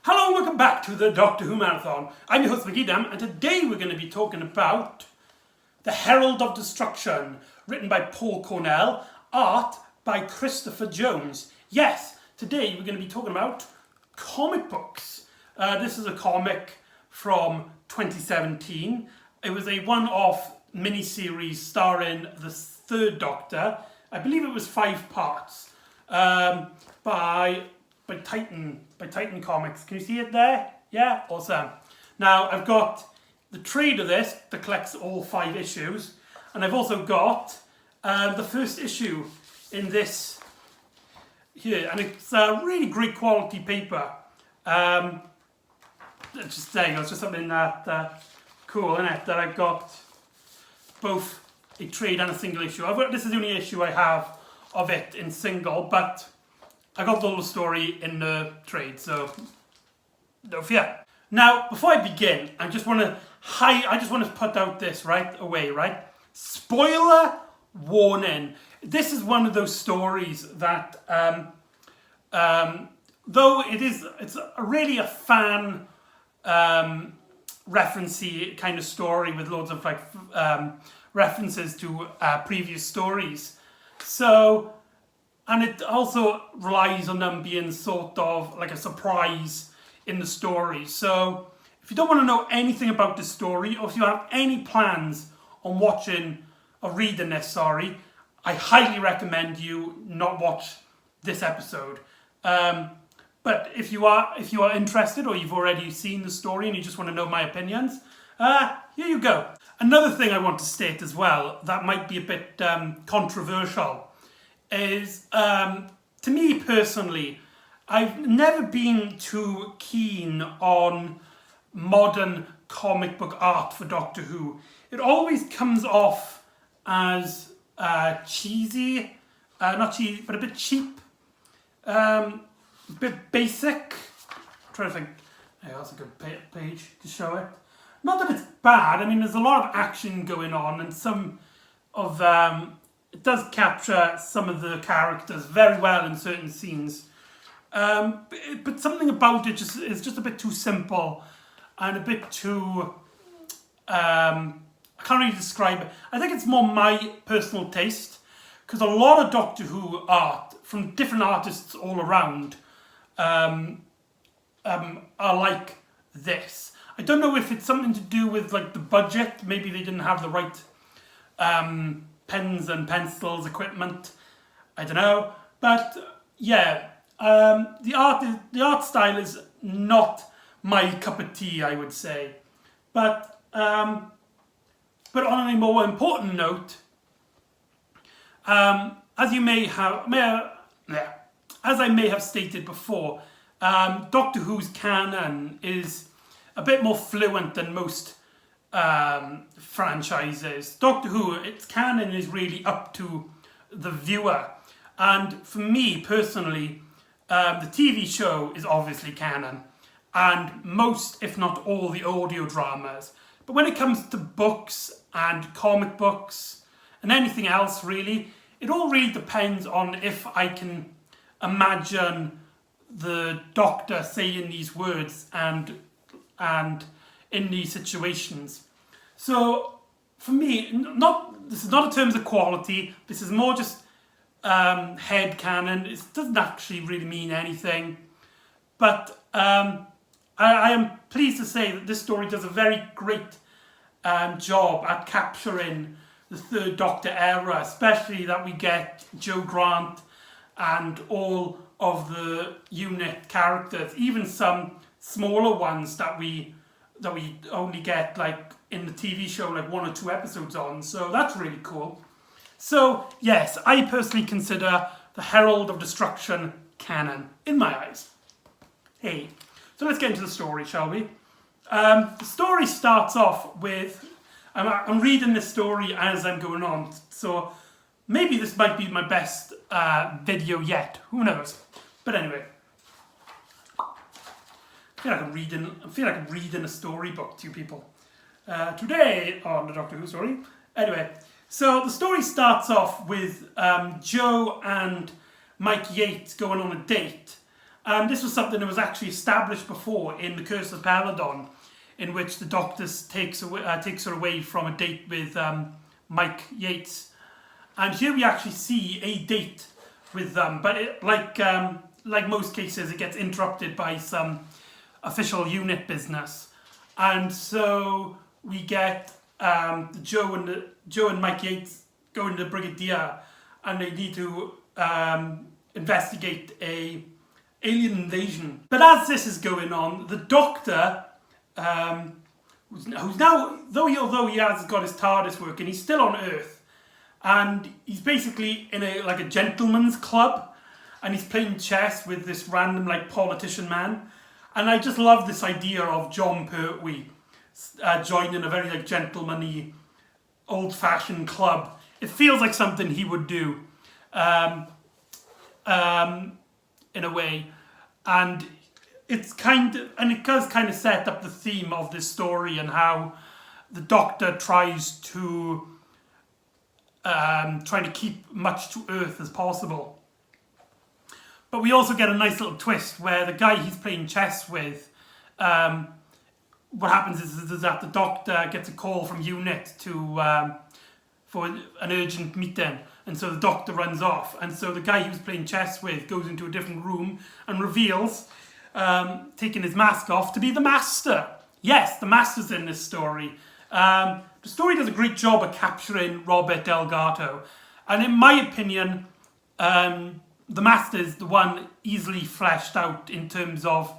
Hello and welcome back to the Doctor Who Marathon. I'm your host McEdam, and today we're going to be talking about The Herald of Destruction, written by Paul Cornell, art by Christopher Jones. Yes, today we're going to be talking about comic books. This is a comic from 2017. It was a one-off miniseries starring the Third Doctor. I believe it was 5 parts by Titan Comics. Can you see it there? Yeah, awesome. Now I've got the trade of this that collects all 5 issues, and I've also got the first issue in this here, and it's really great quality paper. Just there you go. It's just something that cool, isn't it? That I've got both a trade and a single issue. This is the only issue I have of it in single, but I got the whole story in the trade, so no fear. Now, before I begin, I just want to put out this right away, right? Spoiler warning. This is one of those stories that, though it's really a fan referencey kind of story with loads of references to previous stories. So. And it also relies on them being sort of like a surprise in the story. So if you don't want to know anything about the story, or if you have any plans on watching or reading this, I highly recommend you not watch this episode. But if you are interested, or you've already seen the story and you just want to know my opinions, here you go. Another thing I want to state as well that might be a bit controversial is, to me personally, I've never been too keen on modern comic book art for Doctor Who. It always comes off as cheesy, not cheesy, but a bit cheap, a bit basic. I'm trying to think, yeah, that's a good page to show it. Not that it's bad, I mean there's a lot of action going on, and some of it does capture some of the characters very well in certain scenes. But something about it is just a bit too simple and a bit too... I can't really describe it. I think it's more my personal taste, because a lot of Doctor Who art from different artists all around are like this. I don't know if it's something to do with like the budget. Maybe they didn't have the right pens and pencils, equipment, I don't know, but yeah, the art style is not my cup of tea, I would say, but on a more important note, as I may have stated before, Doctor Who's canon is a bit more fluent than most franchises. Doctor Who, its canon is really up to the viewer, and for me personally, the TV show is obviously canon, and most, if not all, the audio dramas. But when it comes to books and comic books and anything else really, it all really depends on if I can imagine the Doctor saying these words and in these situations. So for me, this is not in terms of quality, this is more just head canon. It doesn't actually really mean anything, but I am pleased to say that this story does a very great job at capturing the Third Doctor era, especially that we get Jo Grant and all of the unit characters, even some smaller ones that we only get like in the TV show like 1 or 2 episodes on, so that's really cool. So yes, I personally consider the Herald of Destruction canon in my eyes. Hey, so let's get into the story, shall we? The story starts off with, I'm reading this story as I'm going on, so maybe this might be my best video yet, who knows, but anyway. I feel like I'm reading a storybook to you people. Today on the Doctor Who story. Anyway, so the story starts off with Jo and Mike Yates going on a date, And this was something that was actually established before in The Curse of Peladon, in which the Doctor takes her away from a date with Mike Yates. And here we actually see a date with them, but like most cases, it gets interrupted by some official unit business. And so we get Joe and Mike Yates go into the Brigadier, and they need to investigate a alien invasion. But as this is going on, the Doctor, who's now, although he has got his TARDIS working, he's still on Earth, and he's basically in a gentleman's club, and he's playing chess with this random politician man. And I just love this idea of John Pertwee joining a very gentlemanly, old-fashioned club. It feels like something he would do, in a way, and it does kind of set up the theme of this story and how the Doctor tries to keep much to Earth as possible. But we also get a nice little twist where the guy he's playing chess with, what happens is that the Doctor gets a call from UNIT for an urgent meeting, and so the Doctor runs off, and so the guy he was playing chess with goes into a different room and reveals, taking his mask off, to be the Master. Yes, the Master's in this story. The story does a great job of capturing Robert Delgado, and in my opinion, the Master is the one easily fleshed out in terms of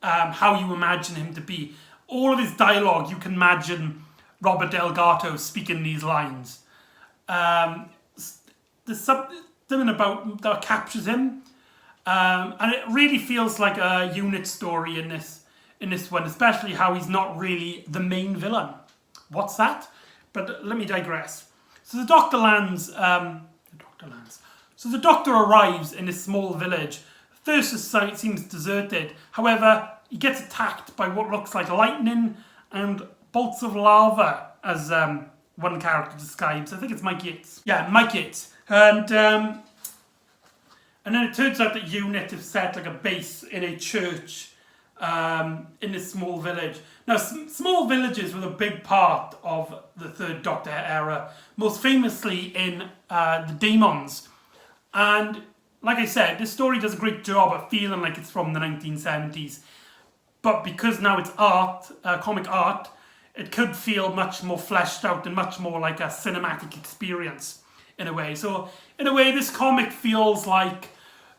how you imagine him to be. All of his dialogue, you can imagine Robert Delgado speaking these lines. There's something about that captures him, and it really feels like a unit story in this one, especially how he's not really the main villain. What's that? But let me digress. So the Doctor lands. So the Doctor arrives in this small village. First, the site seems deserted. However, he gets attacked by what looks like lightning and bolts of lava, as one character describes. I think it's Mike Yates. Yeah, Mike Yates. And then it turns out that UNIT have set a base in a church in this small village. Now, small villages were a big part of the Third Doctor era, most famously in the Daemons. And like I said, this story does a great job of feeling like it's from the 1970s. But because now it's art, comic art, it could feel much more fleshed out and much more like a cinematic experience in a way. So in a way, this comic feels like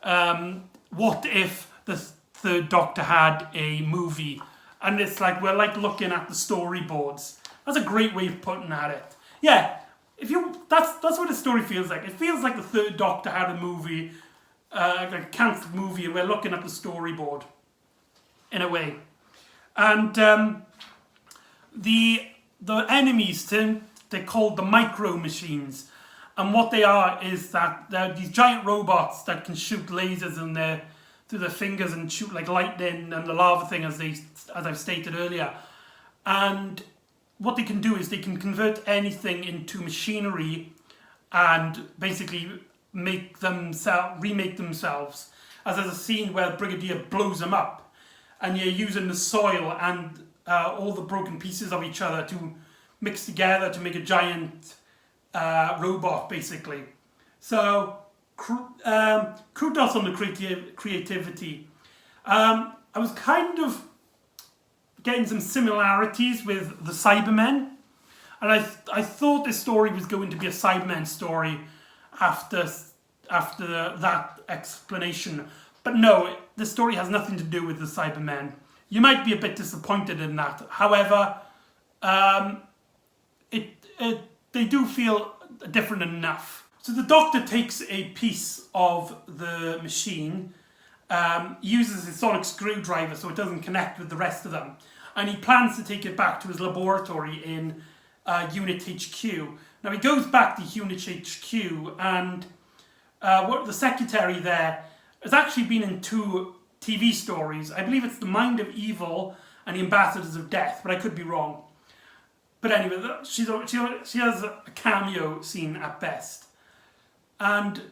what if the Third Doctor had a movie, and it's like we're looking at the storyboards. That's a great way of putting at it. Yeah. That's what the story feels like. It feels like the Third Doctor had a movie, like a cancelled movie, and we're looking at the storyboard, in a way. And the enemies, they're called the Micro Machines, and what they are is that they're these giant robots that can shoot lasers through their fingers and shoot like lightning and the lava thing, as I've stated earlier. And what they can do is they can convert anything into machinery and basically remake themselves. As there's a scene where Brigadier blows them up, and you're using the soil and all the broken pieces of each other to mix together to make a giant robot, basically. So kudos on the creativity. I was kind of getting some similarities with the Cybermen, and I thought this story was going to be a Cybermen story after that explanation, but no, the story has nothing to do with the Cybermen. You might be a bit disappointed in that. However, they do feel different enough. So the Doctor takes a piece of the machine, uses his sonic screwdriver so it doesn't connect with the rest of them, and he plans to take it back to his laboratory in Unit HQ. Now he goes back to Unit HQ, and the secretary there has actually been in 2 TV stories. I believe it's The Mind of Evil and The Ambassadors of Death, but I could be wrong. But anyway, she has a cameo scene at best. And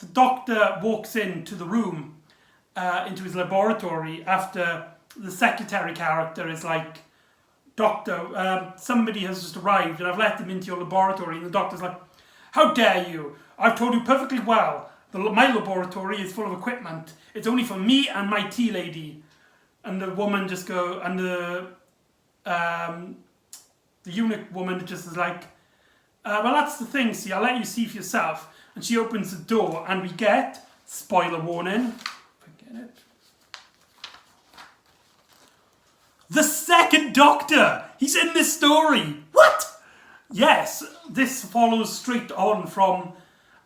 the Doctor walks into the room, into his laboratory after the secretary character is like, Doctor, somebody has just arrived and I've let them into your laboratory. And the doctor's like, how dare you? I've told you perfectly well. My laboratory is full of equipment. It's only for me and my tea lady. And the woman just go, and the eunuch woman just is like, well, that's the thing, see, I'll let you see for yourself. And she opens the door and we get, spoiler warning, forget it, the second Doctor! He's in this story! What? Yes, this follows straight on from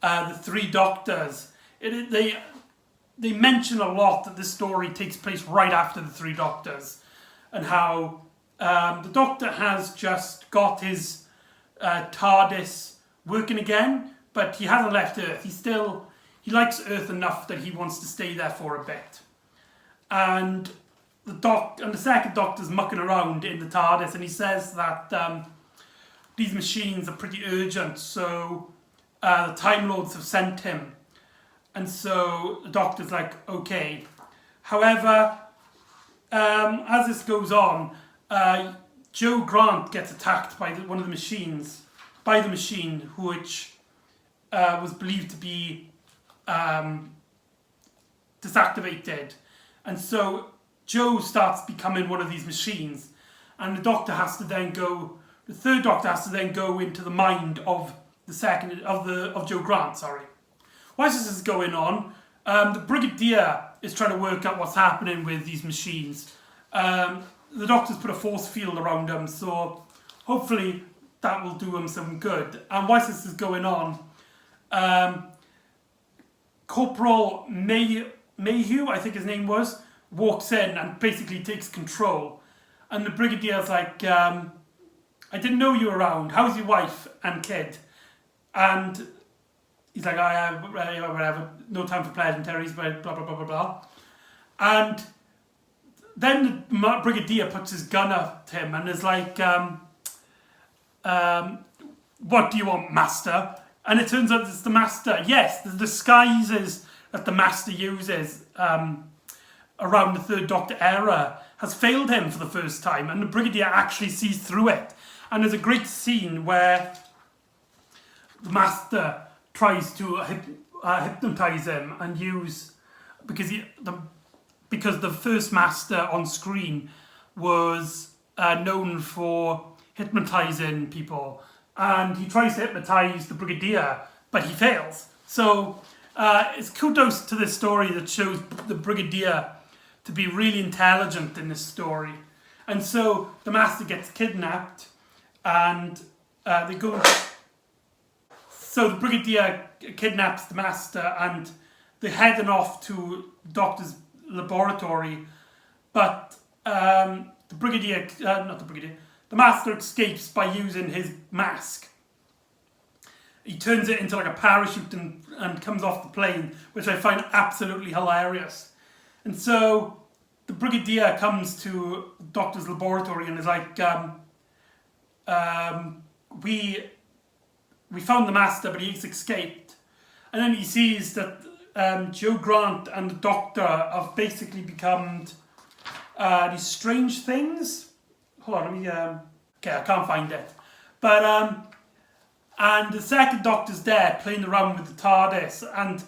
the Three Doctors. They mention a lot that this story takes place right after the Three Doctors, and how the Doctor has just got his TARDIS working again, but he hasn't left Earth. He likes Earth enough that he wants to stay there for a bit. And the second Doctor's mucking around in the TARDIS, and he says that these machines are pretty urgent, so the Time Lords have sent him. And so the Doctor's like, okay. However, as this goes on, Joe Grant gets attacked by one of the machines, by the machine, which was believed to be disactivated. And so Joe starts becoming one of these machines, and the third Doctor has to then go into the mind of Joe Grant, sorry. Whilst this is going on, the Brigadier is trying to work out what's happening with these machines. The Doctor's put a force field around them, so hopefully that will do him some good. And whilst this is going on, Corporal Mayhew, I think his name was, walks in and basically takes control. And the Brigadier's like, I didn't know you were around. How's your wife and kid? And he's like, whatever, no time for pleasantries, blah, blah, blah, blah, blah. And then the Brigadier puts his gun up to him and is like, what do you want, Master? And it turns out it's the Master. Yes, the disguises that the Master uses around the Third Doctor era has failed him for the first time, and the Brigadier actually sees through it. And there's a great scene where the Master tries to hypnotise him and use, because the first Master on screen was known for hypnotising people, and he tries to hypnotise the Brigadier, but he fails. So it's kudos to this story that shows the Brigadier to be really intelligent in this story. And so the Master gets kidnapped, and they go. So the Brigadier kidnaps the Master, and they're heading off to the Doctor's laboratory. But the Master escapes by using his mask. He turns it into like a parachute and comes off the plane, which I find absolutely hilarious. And so the Brigadier comes to the Doctor's laboratory and is like, we found the Master, but he's escaped. And then he sees that Joe Grant and the Doctor have basically become these strange things. Hold on, let me... okay, I can't find it. But, and the second Doctor's there playing around with the TARDIS, and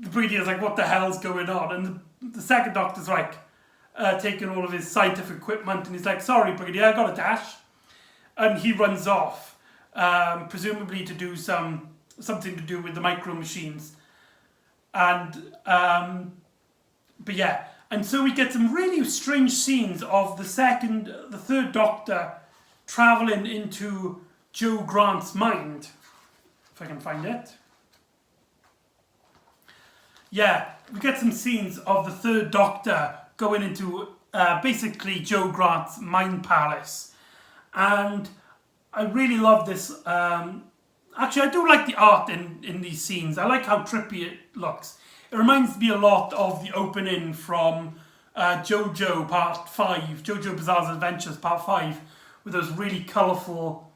the Brigadier's like, what the hell's going on? And the second Doctor's like, taking all of his scientific equipment, and he's like, sorry, Brigadier, I got a dash. And he runs off, presumably to do something to do with the micro machines. And, but yeah. And so we get some really strange scenes of the third Doctor travelling into Joe Grant's mind. If I can find it. Yeah, we get some scenes of the third Doctor going into basically Joe Grant's mind palace. And I really love this. Actually, I do like the art in these scenes. I like how trippy it looks. It reminds me a lot of the opening from JoJo Part 5, JoJo Bizarre's Adventures Part 5, with those really colourful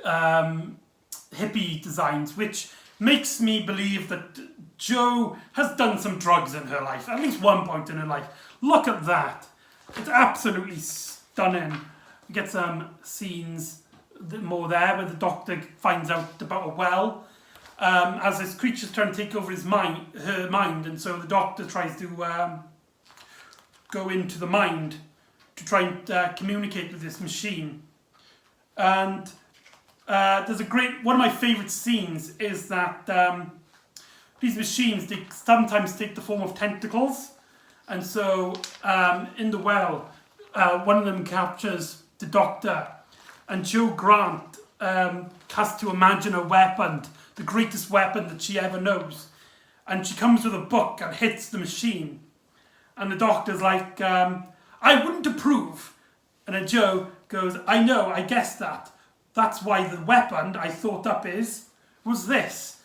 hippie designs, which makes me believe that Jo has done some drugs in her life, at least one point in her life. Look at that. It's absolutely stunning. We get some scenes more there where the Doctor finds out about a well. As his creature's trying to take over her mind, and so the Doctor tries to go into the mind to try and communicate with this machine. And there's one of my favourite scenes is that these machines, they sometimes take the form of tentacles. And so in the well, one of them captures the Doctor, and Jo Grant has to imagine a weapon, the greatest weapon that she ever knows. And she comes with a book and hits the machine. And the Doctor's like, I wouldn't approve. And then Jo goes, I know, I guessed that. That's why the weapon I thought up was this.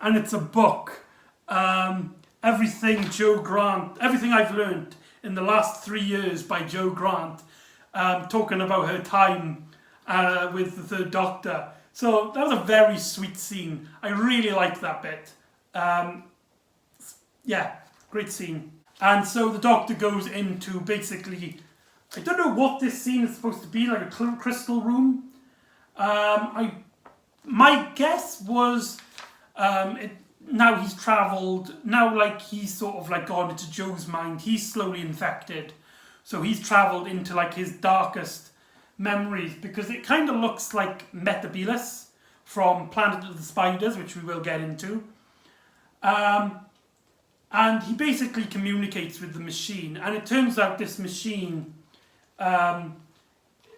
And it's a book. Everything I've learned in the last 3 years by Jo Grant, talking about her time with the Third Doctor. So that was a very sweet scene. I really liked that bit. Yeah, great scene. And so the Doctor goes into basically, I don't know what this scene is supposed to be, like a crystal room. My guess was now he's travelled, now like he's sort of like gone into Jo's mind, he's slowly infected. So he's travelled into like his darkest memories, because it kind of looks like Metebelis from Planet of the Spiders, which we will get into. And he basically communicates with the machine, and it turns out this machine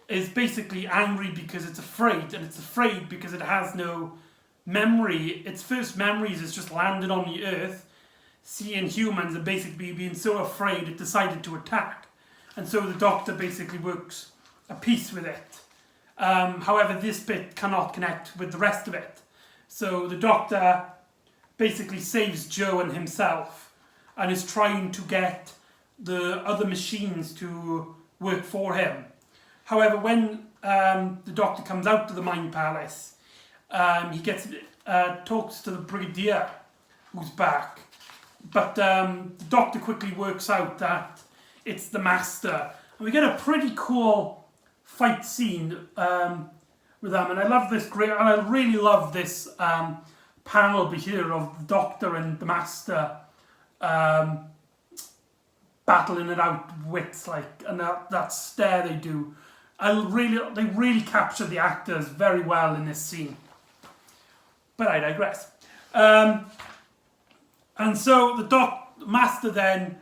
is basically angry because it's afraid, and it's afraid because it has no memory. Its first memories is just landed on the Earth, seeing humans, and basically being so afraid it decided to attack. And so the Doctor basically works a piece with it. However, this bit cannot connect with the rest of it. So the Doctor basically saves Jo and himself, and is trying to get the other machines to work for him. However, when the Doctor comes out to the Mind Palace, he talks to the Brigadier, who's back. But the Doctor quickly works out that it's the Master. And we get a pretty cool fight scene with them. And I love this and I really love this panel here of the Doctor and the Master battling it out wits, like, and that stare they do. They really capture the actors very well in this scene. But I digress. And so the Master then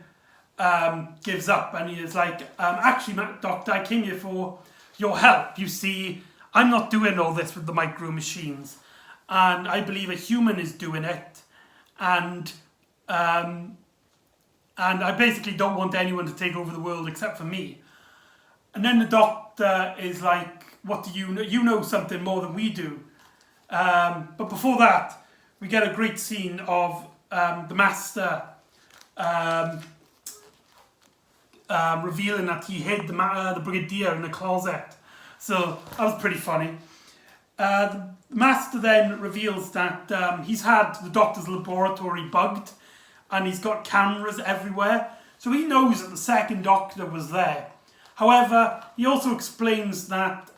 gives up, and he is like, actually, Doctor, I came here for your help. You see, I'm not doing all this with the micro machines, and I believe a human is doing it, and I basically don't want anyone to take over the world except for me. And then the Doctor is like, what do you know? You know something more than we do. But before that, we get a great scene of the Master revealing that he hid the Brigadier in the closet. So that was pretty funny. The Master then reveals that he's had the Doctor's laboratory bugged, and he's got cameras everywhere. So he knows that the second Doctor was there. However, he also explains that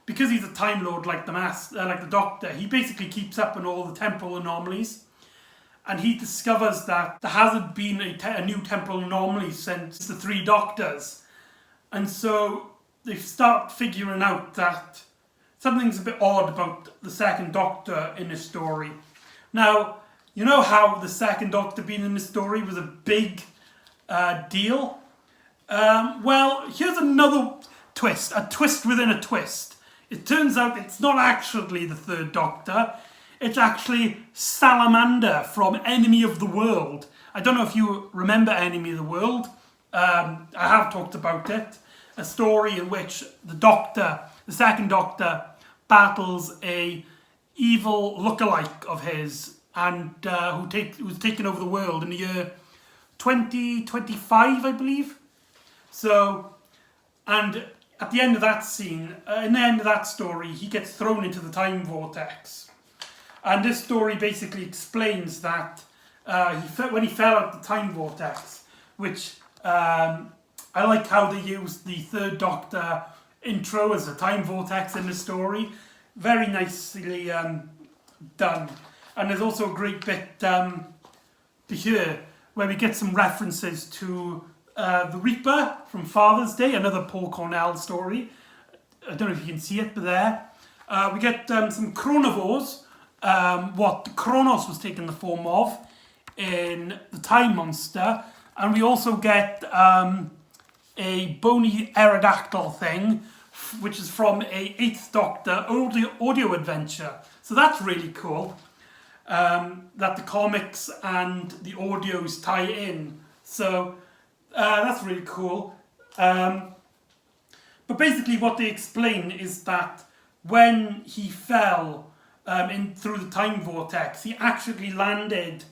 because he's a Time Lord like the Doctor, he basically keeps up on all the temporal anomalies. And he discovers that there hasn't been a new temporal anomaly since the Three Doctors. And so they start figuring out that something's a bit odd about the second Doctor in this story. Now, you know how the second Doctor being in the story was a big deal? Well, here's another twist, a twist within a twist. It turns out it's not actually the Third Doctor. It's actually Salamander from Enemy of the World. I don't know if you remember Enemy of the World. I have talked about it. A story in which the second Doctor, battles a evil lookalike of his, and who's taken over the world in the year 2025, I believe. So, and at the end of that scene, in the end of that story, he gets thrown into the time vortex. And this story basically explains that when he fell out the time vortex, which I like how they used the Third Doctor intro as a time vortex in the story. Very nicely done. And there's also a great bit here where we get some references to the Reaper from Father's Day, another Paul Cornell story. I don't know if you can see it, but there. We get some chronivores, what Kronos was taking the form of in the Time Monster. And we also get a bony aerodactyl thing, which is from a 8th Doctor audio adventure. So that's really cool, that the comics and the audios tie in. So that's really cool. But basically what they explain is that when he fell in through the time vortex, he actually landed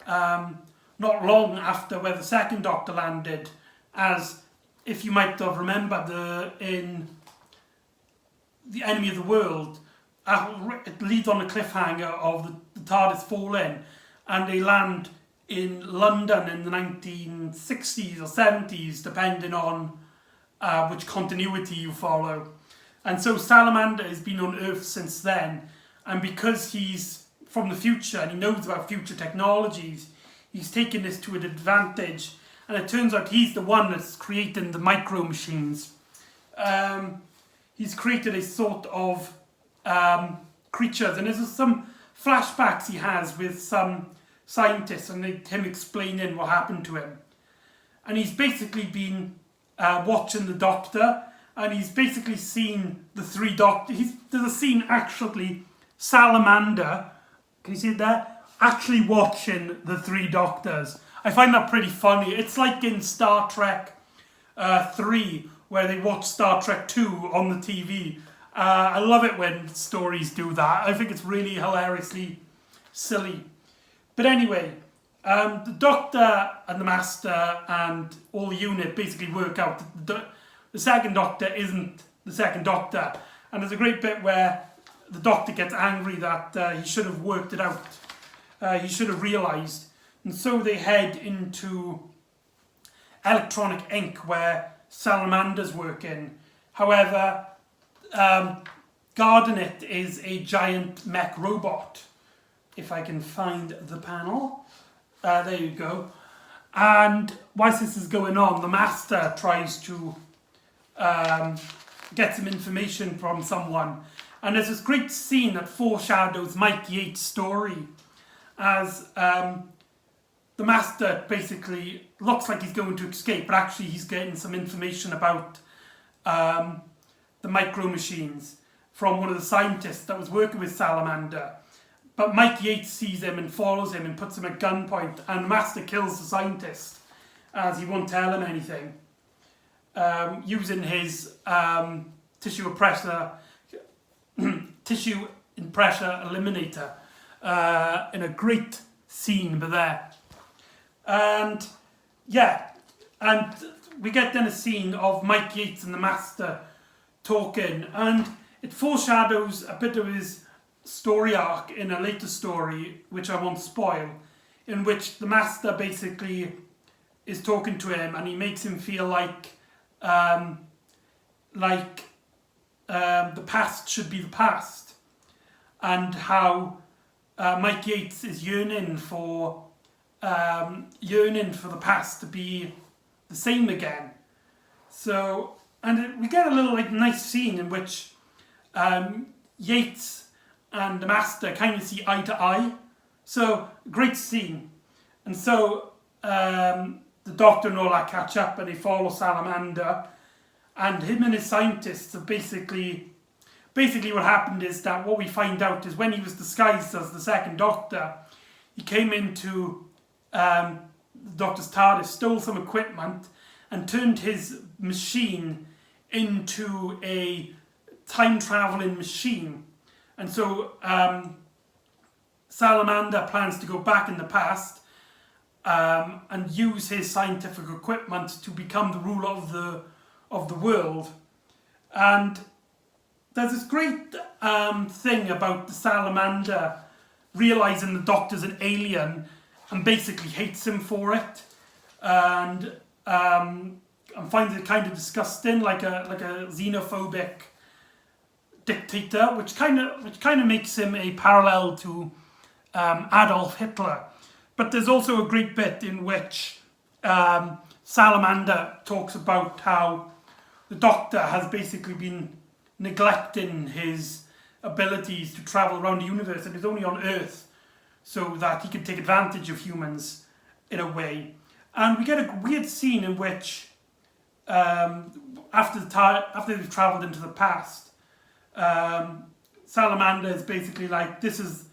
not long after where the 2nd Doctor landed, as if you might have remembered in The Enemy of the World, it leads on a cliffhanger of the TARDIS falling, and they land in London in the 1960s or 70s, depending on which continuity you follow. And so Salamander has been on Earth since then, and because he's from the future and he knows about future technologies, he's taken this to an advantage, and it turns out he's the one that's creating the micro machines. He's created a sort of creatures, and there's some flashbacks he has with some scientists and him explaining what happened to him. And he's basically been watching the Doctor, and he's basically seen the 3 Doctors. There's a scene actually, Salamander, can you see it there? Actually watching the 3 Doctors. I find that pretty funny. It's like in Star Trek 3, where they watch Star Trek 2 on the TV. I love it when stories do that. I think it's really hilariously silly. But anyway, the Doctor and the Master and all the unit basically work out that the 2nd Doctor isn't the 2nd Doctor. And there's a great bit where the Doctor gets angry that he should have worked it out. He should have realised. And so they head into electronic ink where Salamander's working. However, guarding it is a giant mech robot. If I can find the panel. There you go. And whilst this is going on, the Master tries to get some information from someone. And there's this great scene that foreshadows Mike Yates' story, as the Master basically looks like he's going to escape, but actually he's getting some information about the micro machines from one of the scientists that was working with Salamander. But Mike Yates sees him and follows him and puts him at gunpoint, and the Master kills the scientist, as he won't tell him anything, using his tissue impressor eliminator in a great scene there. And yeah, and we get then a scene of Mike Yates and the Master talking, and it foreshadows a bit of his story arc in a later story, which I won't spoil, in which the Master basically is talking to him, and he makes him feel like the past should be the past, and how Mike Yates is yearning for the past to be the same again. So, and we get a little nice scene in which Yates and the Master kind of see eye to eye. So, great scene. And so the Doctor and all that catch up, and they follow Salamander, and him and his scientists have basically what happened is that what we find out is when he was disguised as the 2nd Doctor, he came into the Doctor's TARDIS, stole some equipment, and turned his machine into a time-traveling machine. And so Salamander plans to go back in the past and use his scientific equipment to become the ruler of the world. And there's this great thing about the Salamander realizing the Doctor's an alien and basically hates him for it, and finds it kind of disgusting, like a xenophobic dictator, which kind of makes him a parallel to Adolf Hitler. But there's also a great bit in which Salamander talks about how the Doctor has basically been neglecting his abilities to travel around the universe and is only on Earth so that he can take advantage of humans in a way. And we get a weird scene in which after they've travelled into the past, Salamander is basically like, this is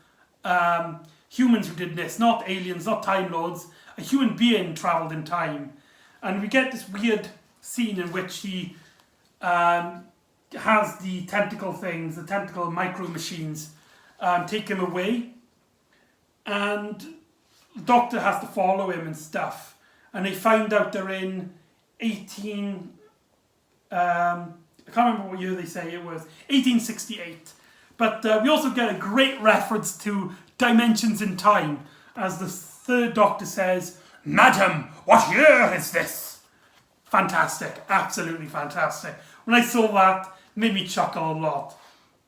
humans who did this, not aliens, not Time Lords. A human being travelled in time. And we get this weird scene in which he has the tentacle things, the tentacle micro machines, take him away. And the Doctor has to follow him and stuff. And they find out they're in 18... I can't remember what year they say it was. 1868. But we also get a great reference to dimensions in time, as the third Doctor says, "Madam, what year is this?" Fantastic, absolutely fantastic. When I saw that, it made me chuckle a lot.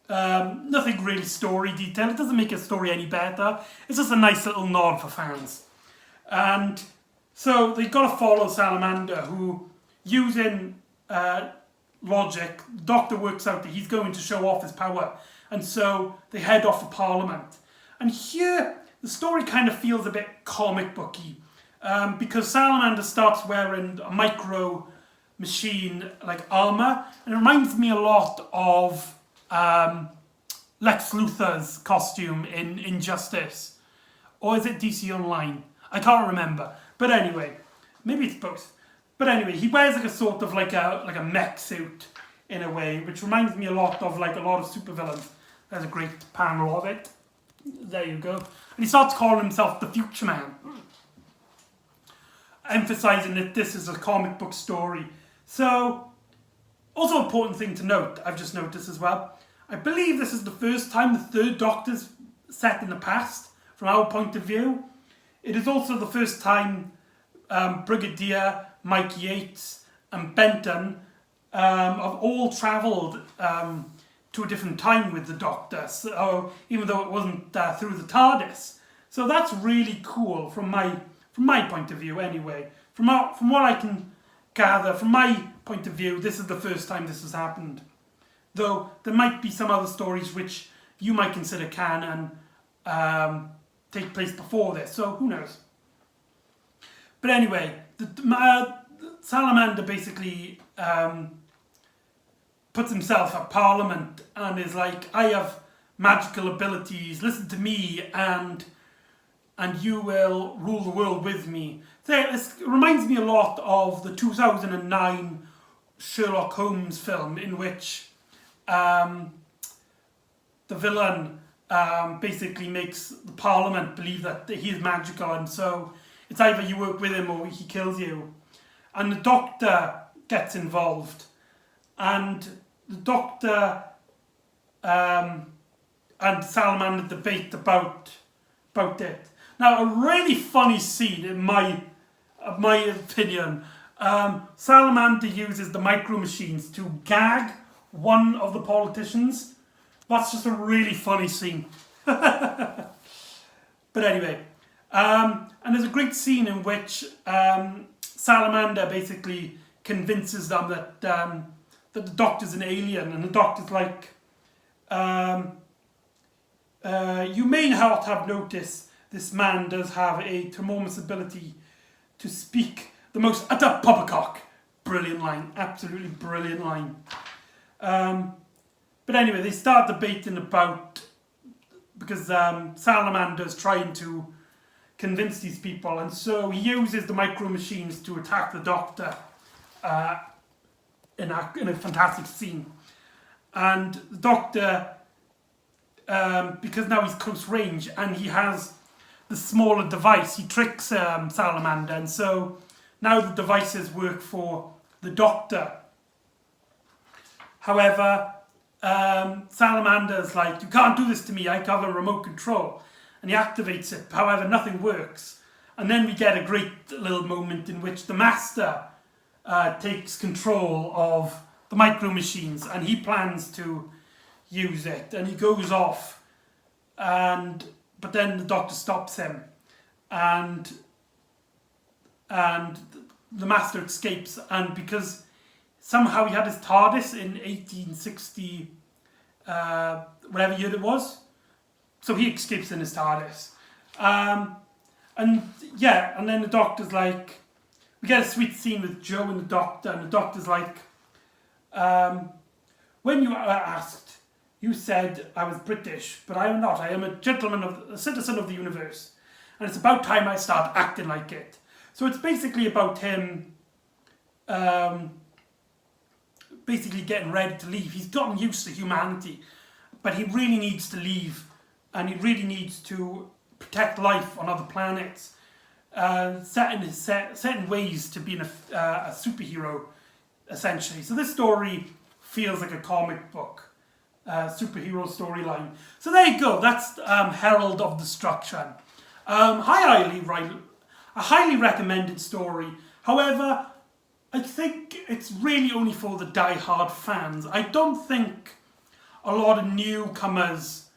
Nothing really story detail. It doesn't make a story any better. It's just a nice little nod for fans. And so they've got to follow Salamander, who, using logic, the Doctor works out that he's going to show off his power. And so they head off for Parliament. And here, the story kind of feels a bit comic booky. Because Salamander starts wearing a micro machine like armour. And it reminds me a lot of Lex Luthor's costume in Injustice. Or is it DC Online? I can't remember. But anyway, maybe it's both. But anyway, he wears like a sort of like a mech suit in a way, which reminds me a lot of like a lot of supervillains. There's a great panel of it. There you go. And he starts calling himself the Future Man, emphasizing that this is a comic book story. So, also important thing to note, I've just noticed as well, I believe this is the first time the third Doctor's set in the past, from our point of view. It is also the first time Brigadier, Mike Yates and Benton have all travelled to a different time with the Doctor, so even though it wasn't through the TARDIS. So that's really cool from my point of view anyway. From what I can gather, from my point of view, this is the first time this has happened. Though there might be some other stories which you might consider canon take place before this, so who knows. But anyway, Salamander basically puts himself at Parliament and is like, I have magical abilities, listen to me, and you will rule the world with me. So it reminds me a lot of the 2009 Sherlock Holmes film, in which the villain basically makes the Parliament believe that he is magical, and so it's either you work with him or he kills you. And the Doctor gets involved, and the Doctor and Salamander debate about it. Now, a really funny scene, in my opinion. Salamander uses the micro machines to gag one of the politicians. That's just a really funny scene. But anyway, and there's a great scene in which Salamander basically convinces them that the Doctor's an alien, and the Doctor's like, you may not have noticed this man does have a tremendous ability to speak the most utter poppycock. Brilliant line, absolutely brilliant line. But anyway, they start debating about, because Salamander's trying to convince these people, and so he uses the micro machines to attack the Doctor in a fantastic scene. And the Doctor, because now he's close range and he has the smaller device, he tricks Salamander, and so now the devices work for the Doctor. However, Salamander's like, you can't do this to me, I have a remote control. and he activates it. However, nothing works. And then we get a great little moment in which the Master takes control of the micro machines, and he plans to use it, and he goes off, but then the Doctor stops him, and the Master escapes, and because somehow he had his TARDIS in 1860, whatever year it was, so he escapes in his TARDIS. And then the Doctor's like, we get a sweet scene with Joe and the Doctor, and the Doctor's like, when you were asked, you said I was British, but I am not. I am a citizen of the universe, and it's about time I start acting like it. So it's basically about him basically getting ready to leave. He's gotten used to humanity, but he really needs to leave, and he really needs to protect life on other planets, set in ways to being a superhero, essentially. So this story feels like a comic book superhero storyline. So there you go. That's Herald of Destruction. A highly recommended story. However, I think it's really only for the die-hard fans. I don't think a lot of newcomers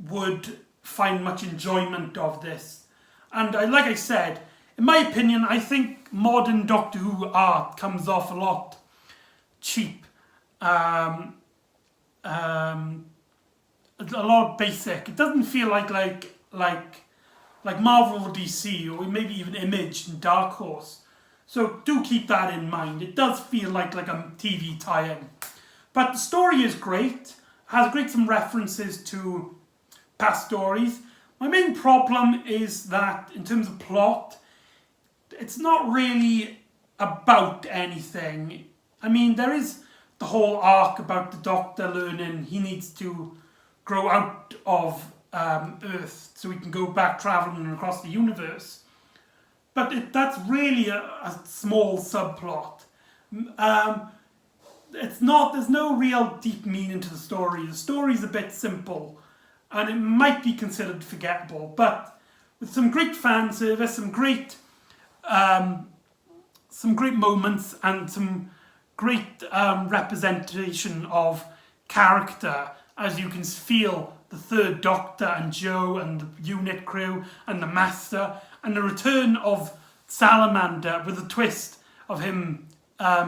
would find much enjoyment of this. And like I said, in my opinion, I think modern Doctor Who art comes off a lot cheap. A lot basic. It doesn't feel like Marvel or DC, or maybe even Image and Dark Horse. So do keep that in mind. It does feel like a TV tie-in. But the story is great. Has some references to past stories. My main problem is that in terms of plot, it's not really about anything. I mean, there is the whole arc about the Doctor learning he needs to grow out of Earth so he can go back traveling across the universe. But that's really a small subplot. There's no real deep meaning to the story. The story's a bit simple, and it might be considered forgettable, but with some great fan service, some great moments, and some great representation of character, as you can feel the third Doctor and Joe and the unit crew and the Master, and the return of Salamander with a twist of him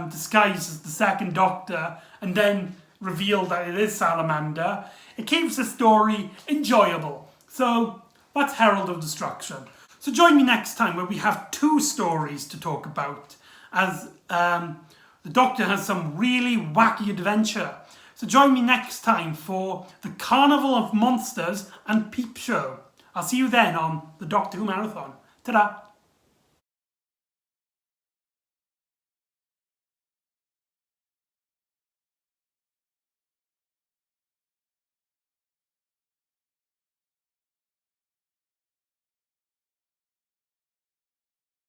disguised as the second Doctor and then revealed that it is Salamander. It keeps the story enjoyable. So that's Herald of Destruction. So join me next time where we have 2 stories to talk about, as the Doctor has some really wacky adventure. So join me next time for the Carnival of Monsters and Peep Show. I'll see you then on the Doctor Who Marathon. Ta-da!